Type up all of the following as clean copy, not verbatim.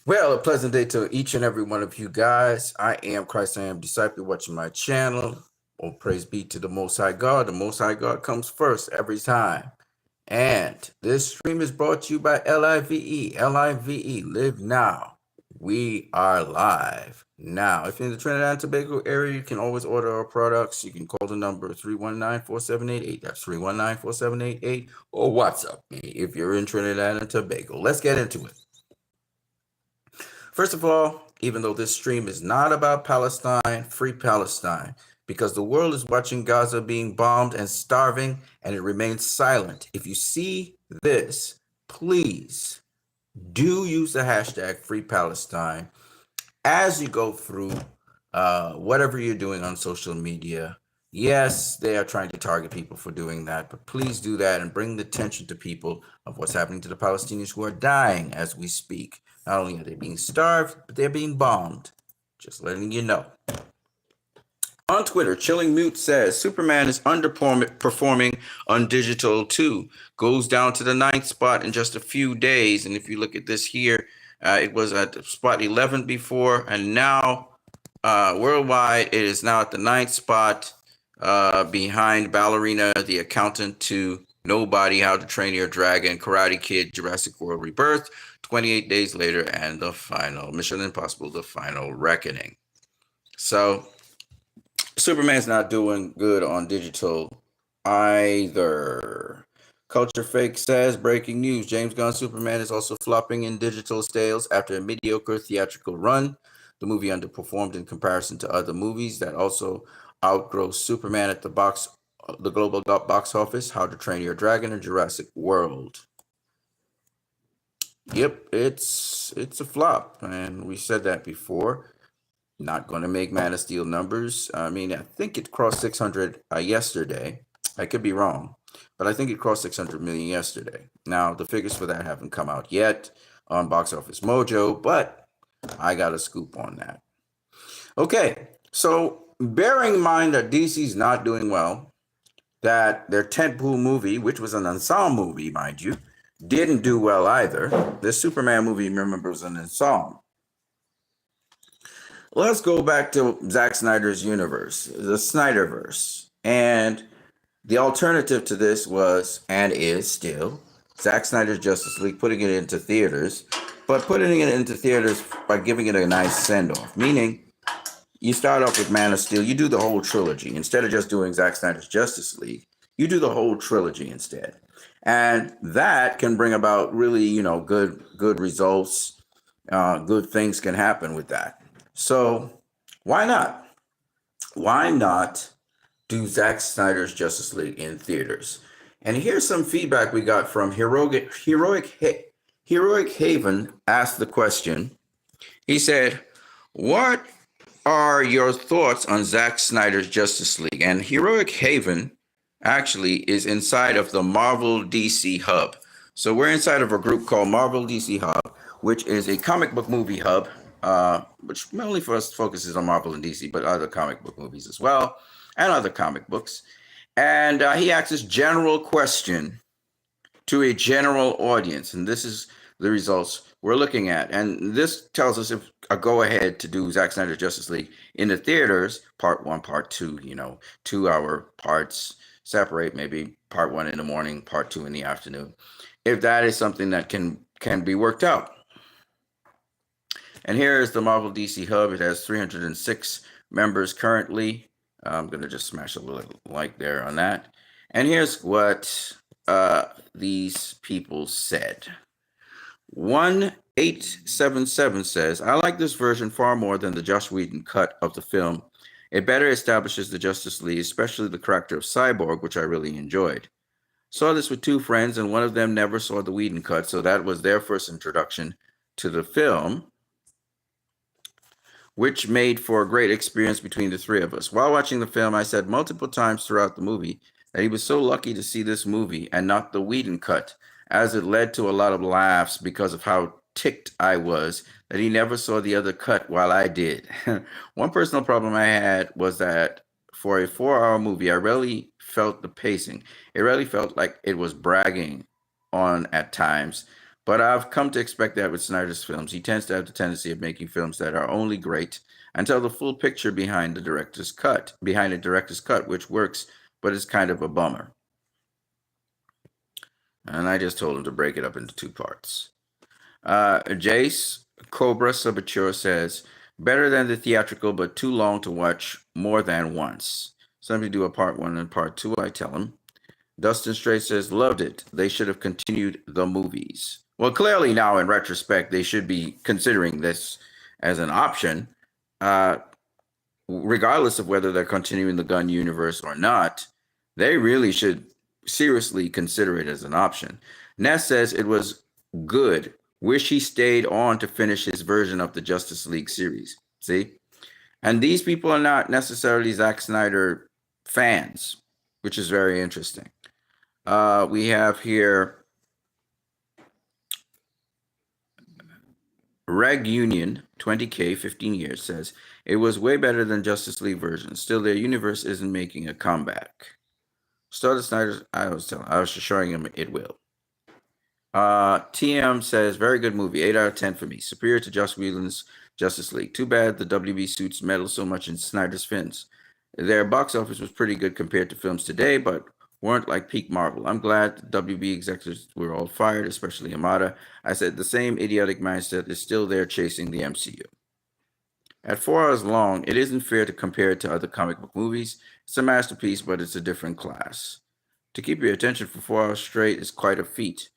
Well, a pleasant day to each and every one of you guys. I am Christ, I am disciple watching my channel. Oh, praise be to the Most High God. The Most High God comes first every time. And this stream is brought to you by L.I.V.E. L.I.V.E. Live now. We are live now. If you're in the Trinidad and Tobago area, you can always order our products. You can call the number 319-4788. That's 319-4788. Or WhatsApp me if you're in Trinidad and Tobago. Let's get into it. First of all, even though this stream is not about Palestine, free Palestine, because the world is watching Gaza being bombed and starving, and it remains silent. If you see this, please do use the hashtag free Palestine as you go through whatever you're doing on social media. Yes, they are trying to target people for doing that, but please do that and bring the attention to people of what's happening to the Palestinians who are dying as we speak. Not only are they being starved, but they're being bombed. Just letting you know. On Twitter, Chilling Mute says, Superman is underperforming on digital too. Goes down to the 9th spot in just a few days. And if you look at this here, it was at spot 11 before, and now worldwide, it is now at the 9th spot behind Ballerina, The Accountant, to Nobody, How to Train Your Dragon, Karate Kid, Jurassic World Rebirth, 28 Days Later, and the final Mission Impossible, The Final Reckoning. So Superman's not doing good on digital either. Culture Fake says, breaking news, James Gunn's Superman is also flopping in digital sales after a mediocre theatrical run. The movie underperformed in comparison to other movies that also outgrow Superman at the global box office, How to Train Your Dragon and Jurassic World. Yep, it's a flop, and we said that before. Not going to make Man of Steel numbers. I mean, I think it crossed 600 yesterday. I could be wrong, but I think it crossed 600 million yesterday. Now, the figures for that haven't come out yet on Box Office Mojo, but I got a scoop on that. Okay, so bearing in mind that DC's not doing well, that their tentpole movie, which was an ensemble movie, mind you, didn't do well either. The Superman movie, remember, was an ensemble. Let's go back to Zack Snyder's universe, the Snyderverse. And the alternative to this was, and is still, Zack Snyder's Justice League, putting it into theaters, but putting it into theaters by giving it a nice send-off. Meaning, you start off with Man of Steel, you do the whole trilogy. Instead of just doing Zack Snyder's Justice League, you do the whole trilogy instead. And that can bring about really, good results. Good things can happen with that. So why not? Why not do Zack Snyder's Justice League in theaters? And here's some feedback we got from Heroic Haven asked the question. He said, what are your thoughts on Zack Snyder's Justice League? And Heroic Haven actually is inside of the Marvel DC Hub. So we're inside of a group called Marvel DC Hub, which is a comic book movie hub, which mainly for us focuses on Marvel and DC, but other comic book movies as well, and other comic books. And he asked this general question to a general audience, and this is the results we're looking at. And this tells us if a go-ahead to do Zack Snyder's Justice League in the theaters, part 1, part 2, 2-hour parts, separate, maybe part 1 in the morning, part 2 in the afternoon, if that is something that can be worked out. And here is the Marvel DC Hub. It has 306 members currently. I'm going to just smash a little like there on that. And here's what these people said. 1877 says, I like this version far more than the Joss Whedon cut of the film. It better establishes the Justice League, especially the character of Cyborg, which I really enjoyed. Saw this with 2 friends, and one of them never saw the Whedon cut, so that was their first introduction to the film, which made for a great experience between the 3 of us. While watching the film, I said multiple times throughout the movie that he was so lucky to see this movie and not the Whedon cut, as it led to a lot of laughs because of how ticked I was that he never saw the other cut while I did. One personal problem I had was that for a 4-hour movie, I really felt the pacing. It really felt like it was bragging on at times, But I've come to expect that with Snyder's films. He tends to have the tendency of making films that are only great and tell the full picture behind a director's cut, which works, but is kind of a bummer. And I just told him to break it up into two parts. Jace Cobra Sabature says, better than the theatrical, but too long to watch more than once. Somebody do a part 1 and part 2, I tell him. Dustin Strait says, loved it. They should have continued the movies. Well, clearly now in retrospect, they should be considering this as an option, regardless of whether they're continuing the Gunn universe or not. They really should seriously consider it as an option. Ness says it was good. Wish he stayed on to finish his version of the Justice League series. See? And these people are not necessarily Zack Snyder fans, which is very interesting. We have here Reg Union 20K 15 years says it was way better than Justice League version. Still, their universe isn't making a comeback. Started Snyder. I was just showing him it will. TM says very good movie, 8 out of 10 for me. Superior to Joss Whedon's Justice League. Too bad the WB suits meddle so much in Snyder's films. Their box office was pretty good compared to films today, but weren't like peak Marvel. I'm glad the WB executives were all fired, especially Hamada. I said the same idiotic mindset is still there chasing the MCU. At 4 hours long, it isn't fair to compare it to other comic book movies. It's a masterpiece, but it's a different class. To keep your attention for 4 hours straight is quite a feat.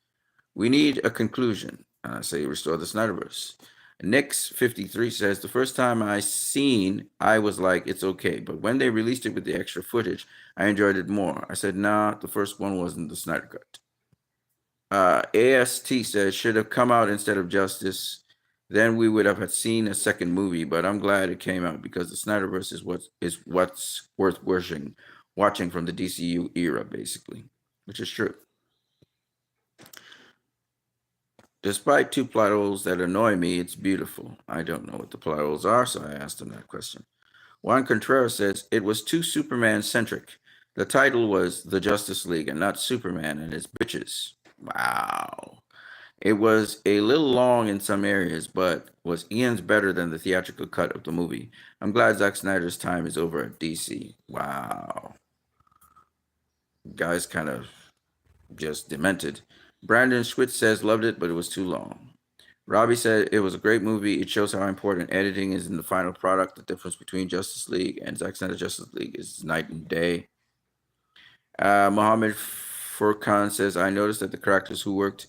We need a conclusion. Say restore the Snyderverse. Nix53 says, the first time I was like, it's okay. But when they released it with the extra footage, I enjoyed it more. I said, nah, the first one wasn't the Snyder Cut. AST says, should have come out instead of Justice. Then we would have seen a second movie, but I'm glad it came out because the Snyderverse is what's worth watching from the DCU era, basically, which is true. Despite 2 plot holes that annoy me, it's beautiful. I don't know what the plot holes are, so I asked him that question. Juan Contreras says, it was too Superman-centric. The title was The Justice League and not Superman and his bitches. Wow. It was a little long in some areas, but was Ian's better than the theatrical cut of the movie. I'm glad Zack Snyder's time is over at DC. Wow. Guy's kind of just demented. Brandon Schwitz says, loved it, but it was too long. Robbie said, it was a great movie. It shows how important editing is in the final product. The difference between Justice League and Zack Snyder's Justice League is night and day. Mohammed Furkan says, I noticed that the characters who worked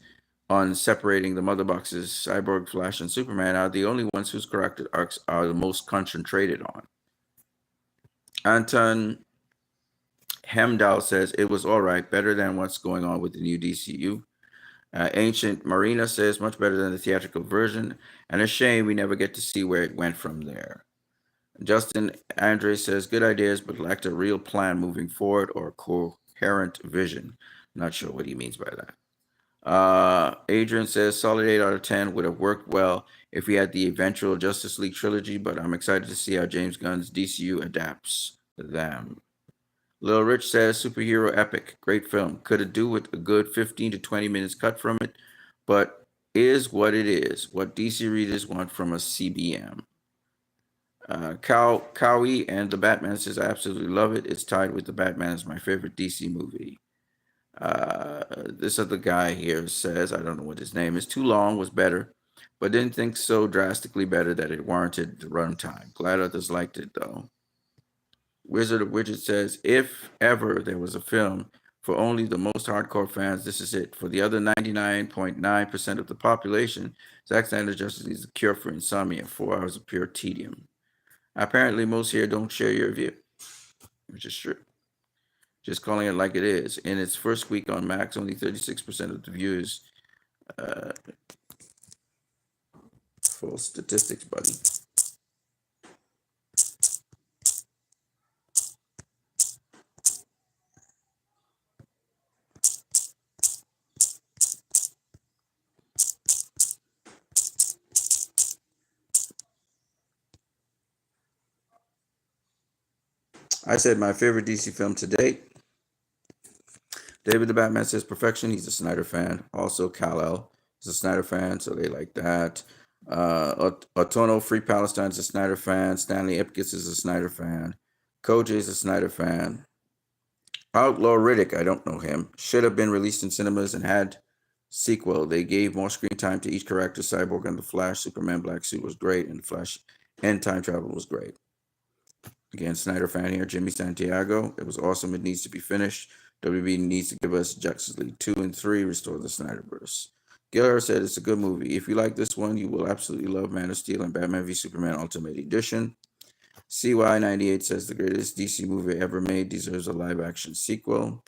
on separating the mother boxes, Cyborg, Flash, and Superman, are the only ones whose character arcs are the most concentrated on. Anton Hemdal says, it was all right, better than what's going on with the new DCU. Ancient Marina says, much better than the theatrical version, and a shame we never get to see where it went from there. Justin Andre says, good ideas, but lacked a real plan moving forward or a coherent vision. Not sure what he means by that. Adrian says, solid 8 out of 10 would have worked well if we had the eventual Justice League trilogy, but I'm excited to see how James Gunn's DCU adapts them. Lil Rich says, superhero epic, great film. Could have do with a good 15 to 20 minutes cut from it, but is what it is, what DC readers want from a CBM. Cowie and the Batman says, I absolutely love it. It's tied with the Batman as my favorite DC movie. This other guy here says, I don't know what his name is, too long, was better, but didn't think so drastically better that it warranted the runtime. Glad others liked it, though. Wizard of Widget says, if ever there was a film for only the most hardcore fans, this is it. For the other 99.9% of the population, Zack Snyder's Justice League is a cure for insomnia, 4 hours of pure tedium. Apparently, most here don't share your view, which is true. Just calling it like it is. In its first week on Max, only 36% of the viewers. Full statistics, buddy. I said my favorite DC film to date. David the Batman says perfection. He's a Snyder fan. Also, Kal-El is a Snyder fan, so they like that. Otono Free Palestine is a Snyder fan. Stanley Ipkiss is a Snyder fan. Koji is a Snyder fan. Outlaw Riddick, I don't know him. Should have been released in cinemas and had sequel. They gave more screen time to each character. Cyborg and the Flash, Superman Black Suit was great, and the Flash and time travel was great. Again, Snyder fan here, Jimmy Santiago. It was awesome. It needs to be finished. WB needs to give us Justice League 2 and 3, restore the Snyderverse. Giller said it's a good movie. If you like this one, you will absolutely love Man of Steel and Batman v Superman Ultimate Edition. CY98 says the greatest DC movie ever made deserves a live action sequel.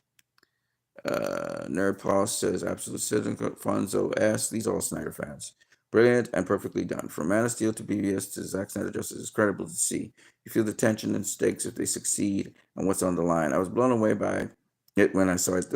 Nerd Paul says absolute citizen. Fonzo S. These are all Snyder fans. Brilliant and perfectly done. From Man of Steel to BVS to Zack Snyder Justice is incredible to see. You feel the tension and stakes if they succeed and what's on the line. I was blown away by it when I saw it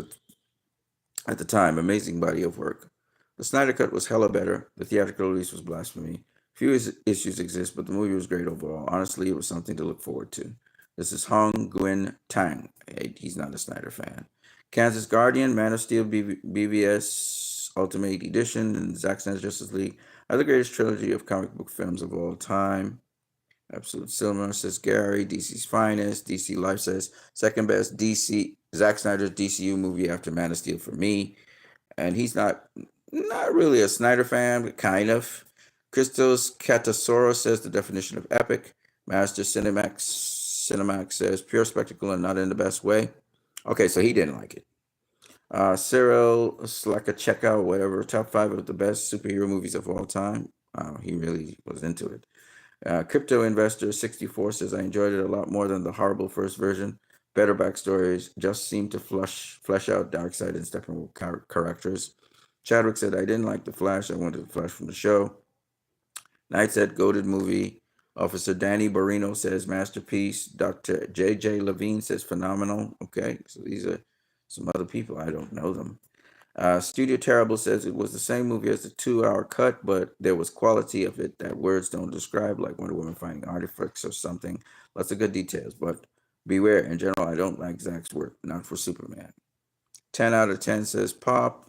at the time. Amazing body of work. The Snyder Cut was hella better. The theatrical release was blasphemy. Few issues exist, but the movie was great overall. Honestly, it was something to look forward to. This is Hong Gwyn Tang. He's not a Snyder fan. Kansas Guardian, Man of Steel, BVS Ultimate Edition, and Zack Snyder's Justice League are the greatest trilogy of comic book films of all time. Absolute Cinema says Gary, DC's finest. DC Life says second best DC Zack Snyder's DCU movie after Man of Steel for me. And he's not really a Snyder fan, but kind of. Christos Katasoro says the definition of epic. Master Cinemax says pure spectacle and not in the best way. Okay, so he didn't like it. Cyril Slakacheka, whatever, top 5 of the best superhero movies of all time. He really was into it. Crypto Investor 64 says I enjoyed it a lot more than the horrible first version. Better backstories, just seemed to flesh out Darkseid and Steppenwolf characters. Chadwick said I didn't like the Flash. I wanted the Flash from the show. Knight said goated movie. Officer Danny Barino says masterpiece. Dr. J.J. Levine says phenomenal. Okay, so these are some other people. I don't know them. Studio Terrible says it was the same movie as the 2-hour cut, but there was quality of it that words don't describe, like Wonder Woman finding artifacts or something. Lots of good details, but beware. In general, I don't like Zack's work, not for Superman. 10 out of 10 says Pop.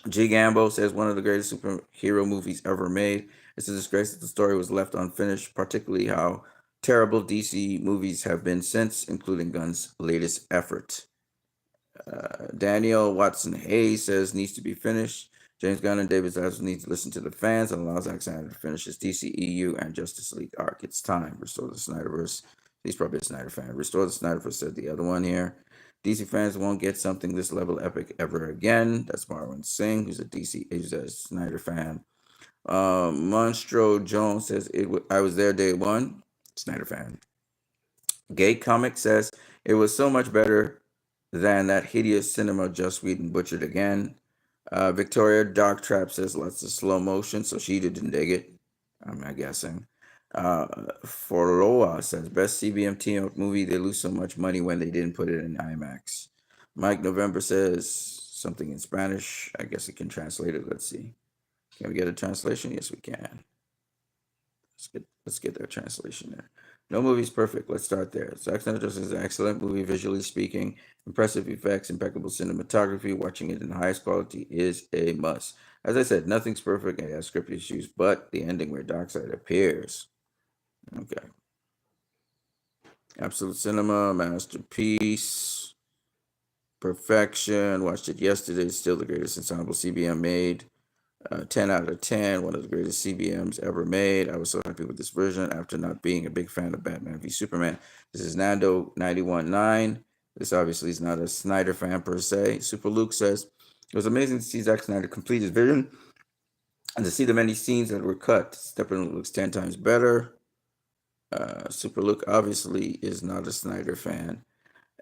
G. Gambo says one of the greatest superhero movies ever made. It's a disgrace that the story was left unfinished, particularly how terrible DC movies have been since, including Gunn's latest effort. Daniel Watson Hayes says needs to be finished. James Gunn and David Zaslav need to listen to the fans and allow Zack Snyder to finish his DCEU and Justice League arc. It's time. Restore the Snyderverse. He's probably a Snyder fan. Restore the Snyderverse, said the other one here. DC fans won't get something this level epic ever again. That's Marwan Singh, who's a Snyder fan. Monstro Jones says I was there day one. Snyder fan. Gay Comic says it was so much better than that hideous cinema Joss Whedon butchered again. Victoria Dark Trap says lots of slow motion, so she didn't dig it. I'm not guessing. Forloa says best CBM team up movie. They lose so much money when they didn't put it in IMAX. Mike November says something in Spanish. I guess it can translate it. Let's see. Can we get a translation? Yes, we can. Let's get that translation there. No movie's perfect. Let's start there. Zack Snyder Justice is an excellent movie, visually speaking. Impressive effects, impeccable cinematography. Watching it in the highest quality is a must. As I said, nothing's perfect. It has script issues, but the ending where Darkseid appears. Okay. Absolute Cinema, masterpiece. Perfection. Watched it yesterday. It's still the greatest ensemble CBM made. 10 out of 10, one of the greatest CBMs ever made. I was so happy with this version after not being a big fan of Batman v Superman. This is Nando 91.9. This obviously is not a Snyder fan per se. Super Luke says, it was amazing to see Zack Snyder complete his vision and to see the many scenes that were cut. Steppenwolf looks 10 times better. Super Luke obviously is not a Snyder fan.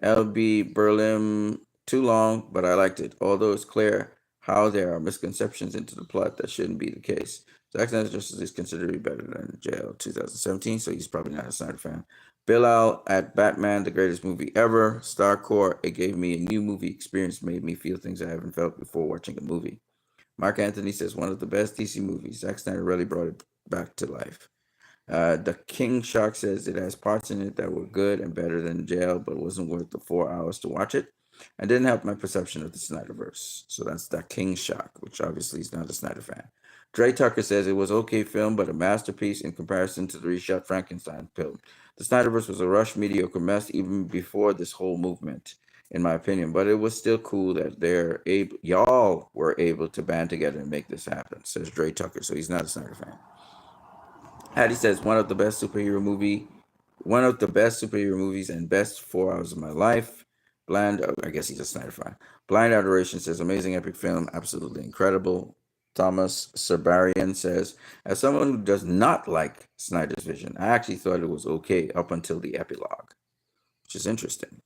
L.B. Berlin, too long, but I liked it. Although it's clear how there are misconceptions into the plot that shouldn't be the case. Zack Snyder's Justice is considerably better than JL 2017, so he's probably not a Snyder fan. Bilal at Batman, the greatest movie ever. Starcore, it gave me a new movie experience, made me feel things I haven't felt before watching a movie. Mark Anthony says one of the best DC movies. Zack Snyder really brought it back to life. The King Shark says it has parts in it that were good and better than Jail, but wasn't worth the 4 hours to watch it. and didn't help my perception of the Snyderverse. So that's that King Shock, which obviously is not a Snyder fan. Dre Tucker says it was okay film, but a masterpiece in comparison to the reshot Frankenstein film. The Snyderverse was a rush, mediocre mess even before this whole movement, in my opinion. But it was still cool that y'all were able to band together and make this happen, says Dre Tucker. So he's not a Snyder fan. Hattie says one of the best superhero movies and best 4 hours of my life. I guess he's a Snyder fan. Blind Adoration says amazing epic film, absolutely incredible. Thomas Serbarian says, as someone who does not like Snyder's vision, I actually thought it was okay up until the epilogue, which is interesting.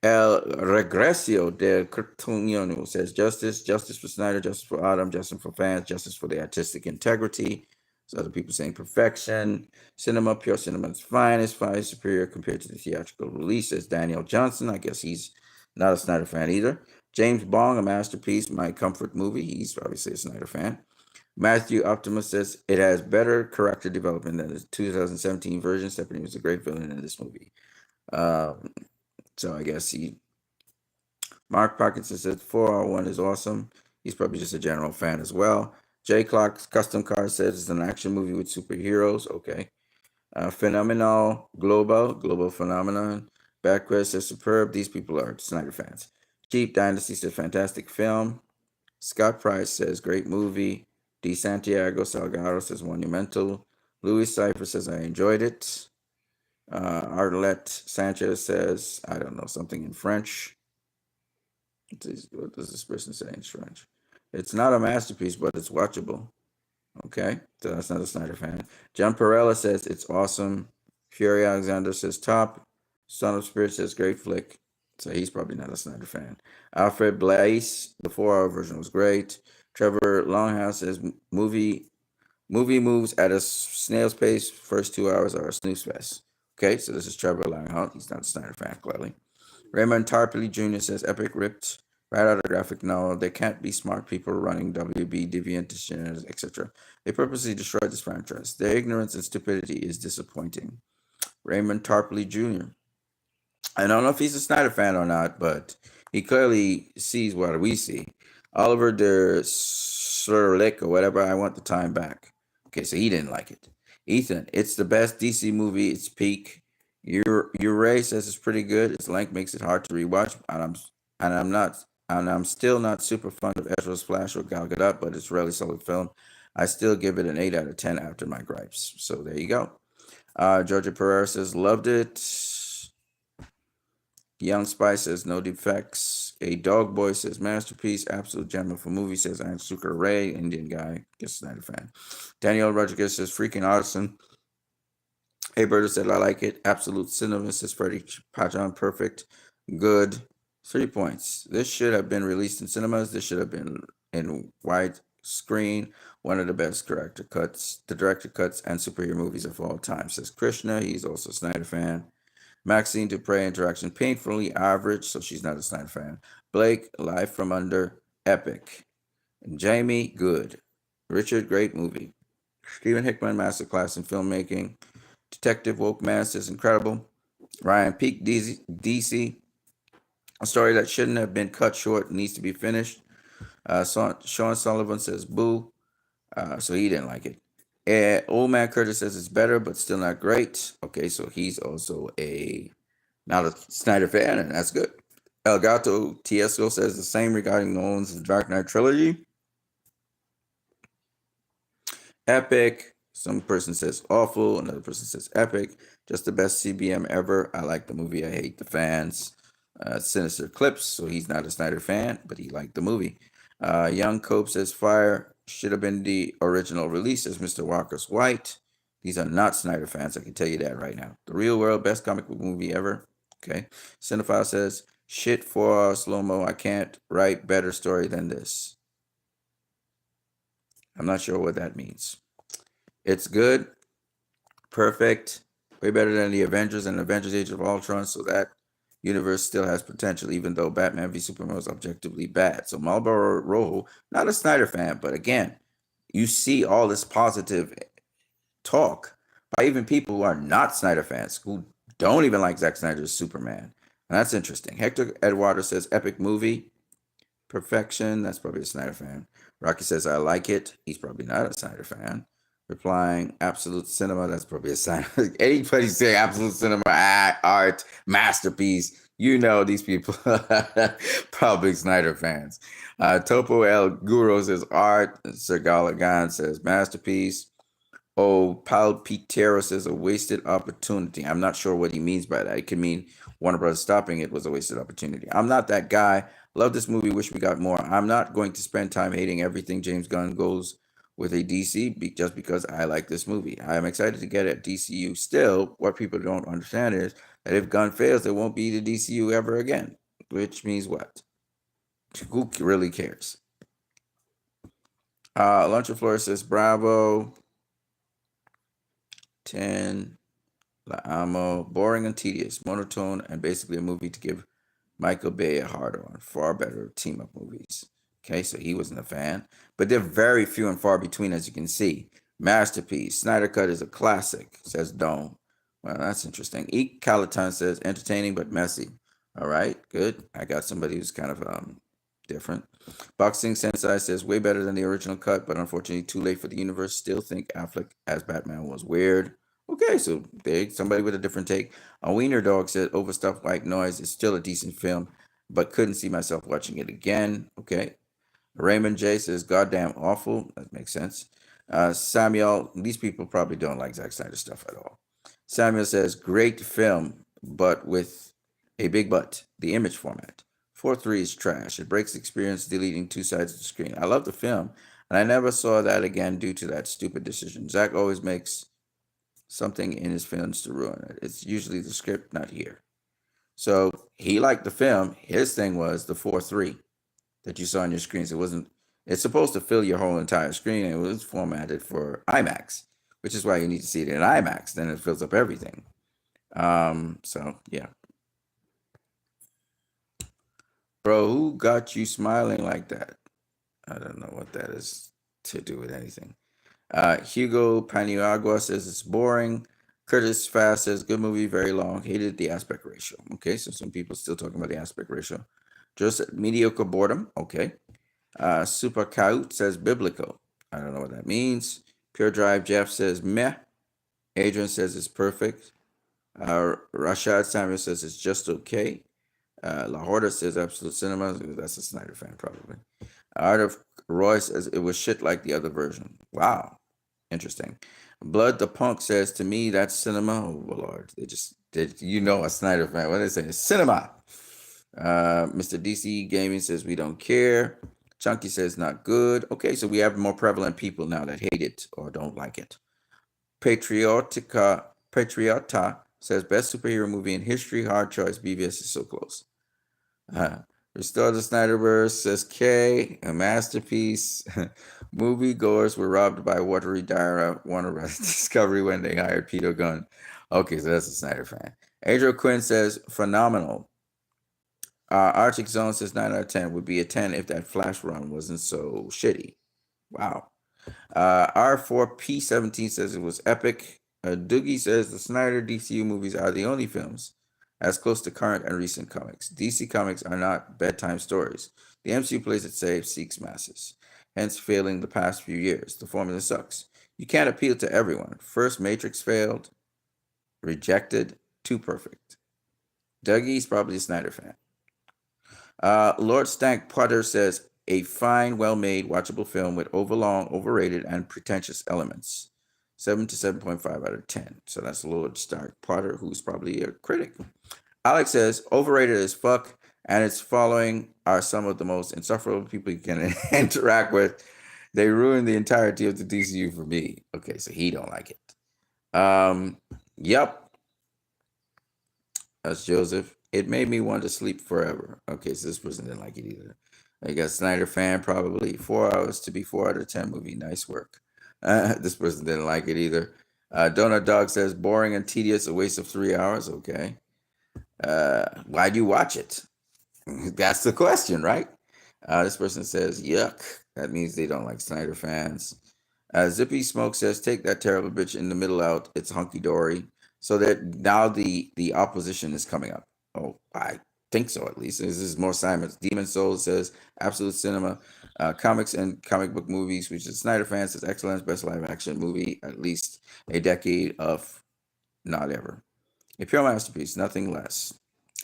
El Regresio del Cartoniano says justice for Snyder, justice for Adam, justice for fans, justice for the artistic integrity. So other people saying perfection. Cinema, pure cinema's finest, fine, superior compared to the theatrical release, says Daniel Johnson. I guess he's not a Snyder fan either. James Bong, a masterpiece, my comfort movie. He's obviously a Snyder fan. Matthew Optimus says it has better character development than the 2017 version. Stephanie was a great villain in this movie. So I guess Mark Parkinson says 401 is awesome. He's probably just a general fan as well. J Clock's Custom Car says it's an action movie with superheroes. Okay. Phenomenal Global Phenomenon. Backquest says superb. These people are Snyder fans. Cheap Dynasty says fantastic film. Scott Price says great movie. D. Santiago Salgado says monumental. Louis Cipher says I enjoyed it. Arlette Sanchez says, I don't know, something in French. What does this person say in French? It's not a masterpiece, but it's watchable. Okay, so that's not a Snyder fan. John Perella says it's awesome. Fury Alexander says top. Son of Spirit says great flick. So he's probably not a Snyder fan. Alfred Blaise, the 4 hour version was great. Trevor Longhouse says movie moves at a snail's pace. First 2 hours are a snooze fest. Okay, so this is Trevor Longhouse. He's not a Snyder fan, clearly. Raymond Tarpley Jr. says epic ripped right out of the graphic novel. There can't be smart people running WB, Deviant, etc. They purposely destroyed this franchise. Their ignorance and stupidity is disappointing. Raymond Tarpley Jr. I don't know if he's a Snyder fan or not, but he clearly sees what we see. Oliver de Serlick or whatever, I want the time back. Okay, so he didn't like it. Ethan, it's the best DC movie. It's peak. Ray says it's pretty good. Its length makes it hard to rewatch, I'm still not super fond of Ezra's Flash or Gal Gadot, but it's a really solid film. I still give it an 8 out of 10 after my gripes. So there you go. Georgia Pereira says loved it. Young Spice says no defects. A Dog Boy says masterpiece, absolute gem of a movie, says Ansuka Ray, Indian guy, guess not a fan. Daniel Rodriguez says freaking awesome. Hey Berta said I like it. Absolute cinema, says Freddie Pajan, perfect, good. 3 points. This should have been released in cinemas. This should have been in wide screen. One of the best director cuts and superhero movies of all time, says Krishna. He's also a Snyder fan. Maxine Dupre interaction painfully average, so she's not a Snyder fan. Blake, Live from Under, epic. And Jamie, good. Richard, great movie. Stephen Hickman, masterclass in filmmaking. Detective Woke Man says incredible. Ryan Peak, DC. A story that shouldn't have been cut short, needs to be finished. Sean Sullivan says boo. So he didn't like it. Old Man Curtis says it's better, but still not great. Okay, so he's also not a Snyder fan, and that's good. El Gato Tiesco says the same regarding Nolan's Dark Knight trilogy. Epic. Some person says awful. Another person says epic. Just the best CBM ever. I like the movie. I hate the fans. Sinister Clips. So he's not a Snyder fan, but he liked the movie. Young Cope says fire. Should have been the original release, says Mr. Walker's White. These are not Snyder fans. I can tell you that right now. The Real World, best comic book movie ever. Okay. Cinephile says shit for slow-mo. I can't write better story than this. I'm not sure what that means. It's good, perfect, way better than the Avengers and Avengers Age of Ultron, so that universe still has potential, even though Batman v Superman was objectively bad. So Marlboro Rojo, not a Snyder fan, but again, you see all this positive talk by even people who are not Snyder fans, who don't even like Zack Snyder's Superman. And that's interesting. Hector Eduardo says epic movie. Perfection. That's probably a Snyder fan. Rocky says I like it. He's probably not a Snyder fan. Replying absolute cinema. That's probably a Snyder. Anybody say absolute cinema, art, masterpiece. You know these people probably Snyder fans. Topo El Guro says art. Sir Galagan says masterpiece. Oh, Palpitero says a wasted opportunity. I'm not sure what he means by that. It could mean Warner Brothers stopping it was a wasted opportunity. I'm not that guy. Love this movie. Wish we got more. I'm not going to spend time hating everything James Gunn goes with a DC just because I like this movie. I am excited to get at DCU. Still, what people don't understand is that if Gunn fails, there won't be the DCU ever again. Which means what? Who really cares? Lunch of Flores says bravo. 10. La Amo, boring and tedious, monotone, and basically a movie to give Michael Bay a hard on. Far better team up movies. Okay, so he wasn't a fan, but they're very few and far between, as you can see. Masterpiece. Snyder Cut is a classic, says Dome. Well, that's interesting. E. Calaton says entertaining but messy. All right, good. I got somebody who's kind of different. Boxing Sensei says way better than the original cut, but unfortunately too late for the universe. Still think Affleck as Batman was weird. Okay, so they somebody with a different take. A Wiener Dog said overstuffed white noise is still a decent film, but couldn't see myself watching it again. Okay. Raymond J says goddamn awful. That makes sense. Samuel, these people probably don't like Zack Snyder stuff at all. Samuel says great film, but with a big but. The image format. 4:3 is trash. It breaks the experience deleting two sides of the screen. I love the film, and I never saw that again due to that stupid decision. Zack always makes something in his films to ruin it. It's usually the script, not here. So he liked the film. His thing was the 4:3 that you saw on your screens. It wasn't. It's supposed to fill your whole entire screen, and it was formatted for IMAX, which is why you need to see it in IMAX. Then it fills up everything. So yeah, bro, who got you smiling like that? I don't know what that is to do with anything. Hugo Paniagua says it's boring. Curtis Fast says good movie, very long. Hated the aspect ratio. Okay, so some people still talking about the aspect ratio. Just mediocre boredom. Okay. Super Kaut says biblical. I don't know what that means. Pure Drive Jeff says meh. Adrian says it's perfect. Rashad Samuel says it's just okay. La Horda says absolute cinema. That's a Snyder fan, probably. Art of Roy says it was shit like the other version. Wow. Interesting. Blood the Punk says to me that's cinema. Oh Lord, they just did. You know a Snyder fan. What they say? Cinema. Mr. DC Gaming says we don't care. Chunky says not good. Okay, so we have more prevalent people now that hate it or don't like it. Patriota says best superhero movie in history. Hard choice. BVS is so close. Restore the Snyderverse says K, a masterpiece. Moviegoers were robbed by watery Dara Warner Bros. Discovery when they hired Peter Gunn. Okay, so that's a Snyder fan. Adriel Quinn says phenomenal. Arctic Zone says 9 out of 10 would be a 10 if that Flash run wasn't so shitty. Wow. R4P17 says it was epic. Doogie says the Snyder DCU movies are the only films as close to current and recent comics. DC comics are not bedtime stories. The MCU plays it safe, seeks masses, hence failing the past few years. The formula sucks. You can't appeal to everyone. First Matrix failed, rejected, too perfect. Dougie's probably a Snyder fan. Lord Stank Potter says a fine, well-made, watchable film with overlong, overrated, and pretentious elements. 7 to 7.5 out of 10. So that's Lord Stark Potter, who's probably a critic. Alex says, overrated as fuck, and its following are some of the most insufferable people you can interact with. They ruined the entirety of the DCU for me. Okay, so he don't like it. Yep. That's Joseph. It made me want to sleep forever. Okay, so this person didn't like it either. I got Snyder fan, probably. 4 hours to be 4 out of 10 movie. Nice work. This person didn't like it either. Donut Dog says boring and tedious, a waste of 3 hours. Okay. Why'd you watch it? That's the question, right? This person says yuck. That means they don't like Snyder fans. Zippy Smoke says take that terrible bitch in the middle out. It's hunky dory. So that now the opposition is coming up. Oh, I think so, at least. This is more Simon's. Demon Soul says Absolute Cinema, comics and comic book movies, which is Snyder fans says excellent, best live action movie, at least a decade of not ever. A pure masterpiece, nothing less.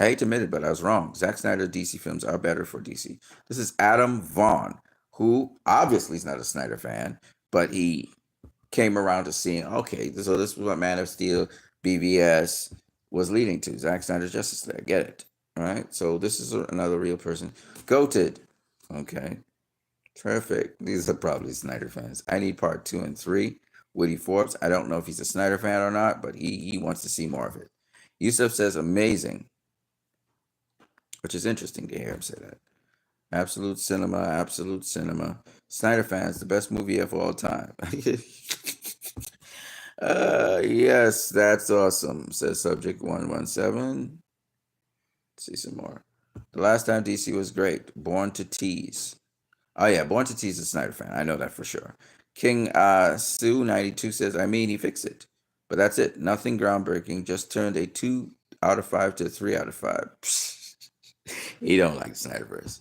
I hate to admit it, but I was wrong. Zack Snyder DC films are better for DC. This is Adam Vaughn, who obviously is not a Snyder fan, but he came around to seeing, okay, so this is what Man of Steel, BVS was leading to. Zack Snyder's Justice League. I get it. All right. So this is another real person. Goated. Okay. Terrific. These are probably Snyder fans. I need part 2 and 3. Woody Forbes. I don't know if he's a Snyder fan or not, but he wants to see more of it. Yusuf says amazing, which is interesting to hear him say that. Absolute cinema, absolute cinema. Snyder fans, the best movie of all time. Yes, that's awesome, says Subject 117. Let's see some more. The last time DC was great. Born to Tease. Oh yeah, Born to Tease is a Snyder fan. I know that for sure. King Sue 92 says, I mean, he fixed it. But that's it. Nothing groundbreaking. Just turned a 2 out of 5 to a 3 out of 5. He don't like Snyderverse.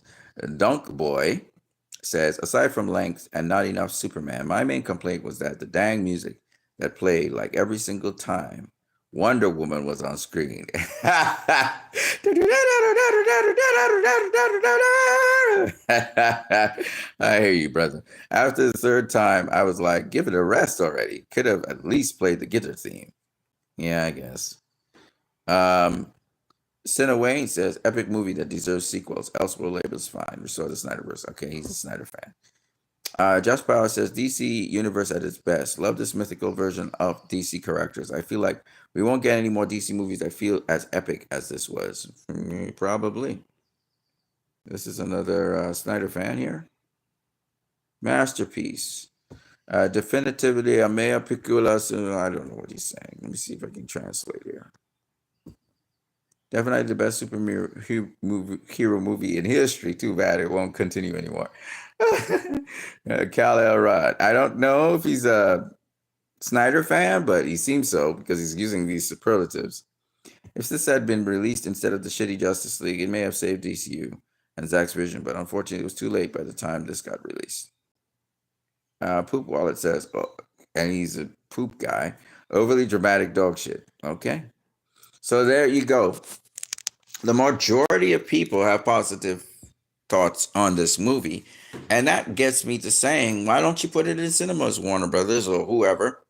Dunk Boy says, aside from length and not enough Superman, my main complaint was that the dang music that played like every single time Wonder Woman was on screen. I hear you, brother. After the third time, I was like, give it a rest already. Could have at least played the guitar theme. Yeah, I guess. Senna Wayne says, epic movie that deserves sequels. Elsewhere labels fine. Restore the Snyderverse. Okay, he's a Snyder fan. Josh Power says, DC Universe at its best. Love this mythical version of DC characters. I feel like we won't get any more DC movies that feel as epic as this was. Probably. This is another Snyder fan here. Masterpiece. Definitively a mea piccola. I don't know what he's saying. Let me see if I can translate here. Definitely the best hero movie in history. Too bad it won't continue anymore. Cal Elrod. I don't know if he's a Snyder fan, but he seems so because he's using these superlatives. If this had been released instead of the shitty Justice League, it may have saved DCU and Zack's vision, but unfortunately it was too late by the time this got released. Poop Wallet says, oh, and he's a poop guy, overly dramatic dog shit. Okay. So there you go. The majority of people have positive thoughts on this movie. And that gets me to saying, why don't you put it in cinemas, Warner Brothers or whoever?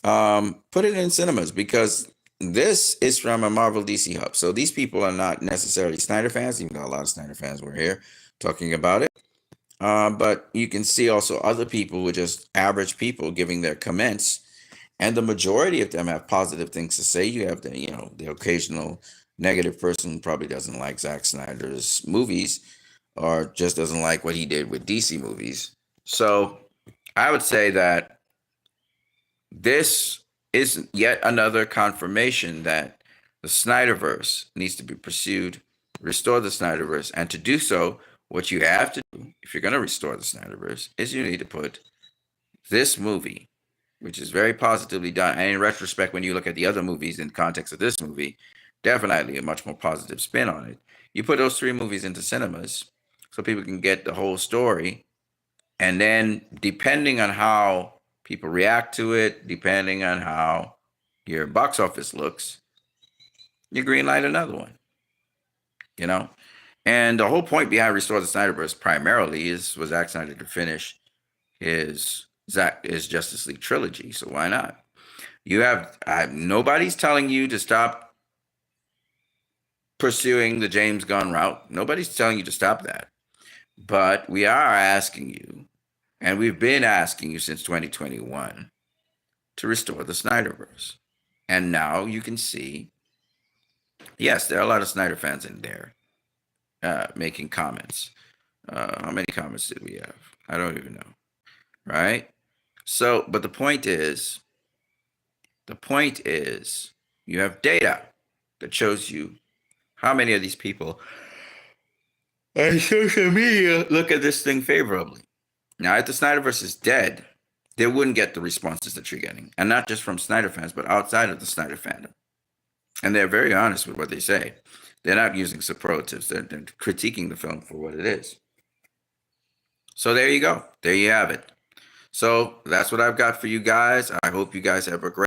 Put it in cinemas because this is from a Marvel DC hub. So these people are not necessarily Snyder fans, even though a lot of Snyder fans were here talking about it. But you can see also other people who are just average people giving their comments. And the majority of them have positive things to say. You have the occasional negative person who probably doesn't like Zack Snyder's movies or just doesn't like what he did with DC movies. So I would say that this is yet another confirmation that the Snyderverse needs to be pursued, restore the Snyderverse, and to do so, what you have to do, if you're going to restore the Snyderverse, is you need to put this movie, which is very positively done, and in retrospect, when you look at the other movies in context of this movie, definitely a much more positive spin on it. You put those 3 movies into cinemas so people can get the whole story, and then depending on how people react to it, depending on how your box office looks, you greenlight another one. And the whole point behind Restore the Snyderverse primarily was Zack Snyder to finish his Justice League trilogy. So why not? You have nobody's telling you to stop pursuing the James Gunn route. Nobody's telling you to stop that. But we are asking you, and we've been asking you since 2021, to restore the Snyderverse. And now you can see, yes, there are a lot of Snyder fans in there making comments. How many comments did we have? I don't even know. Right? So, but the point is, you have data that shows you how many of these people on social media look at this thing favorably. Now, if the Snyderverse is dead, they wouldn't get the responses that you're getting. And not just from Snyder fans, but outside of the Snyder fandom. And they're very honest with what they say. They're not using superlatives. They're critiquing the film for what it is. So there you go. There you have it. So that's what I've got for you guys. I hope you guys have a great